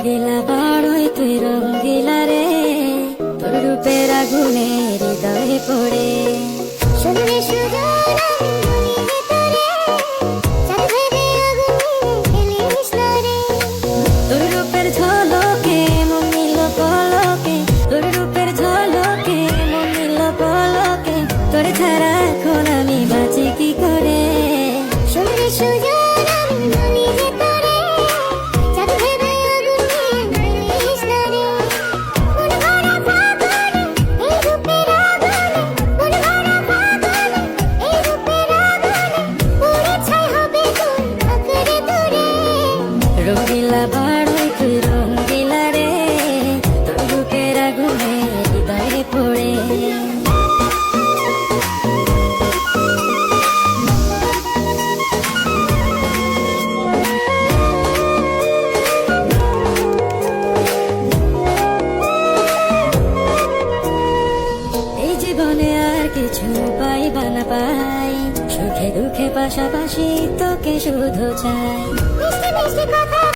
রঙ্গিলা বড়ই তুই রঙ্গিলা রে, তোর রূপের আগুনে হৃদয়ে পড়ে। শুনলে সুজন আমি ভেতরে, চাঁদ ভেবে আগুনে খেলিস না রে। তোর রূপের ঝলকে মন নিল পলকে, তোর রূপের ঝলকে মন নিল পলকে, তোর ছাড়া এখন আমি বাঁচি কি করে। শুনলে সুজন আমি ভেতরে, চাঁদ ভেবে আগুনে খেলিস না রে। মন ভরা ফাগুনে এই রূপের আগুনে, মন ভরা ফাগুনে এই রূপের আগুনে, পুড়ে ছাই হবে তোর আঁকড়ে ধরে। রঙ্গিলা বড়ই তুই রঙ্গিলা রে, তোর রূপের আগুনে হৃদয়ে পড়ে। এই জীবনে আর কিছু পাইবা না পাই, সুখে দুঃখে পাশাপাশি তোকে শুধু চাই। মিষ্টি মিষ্টি কথা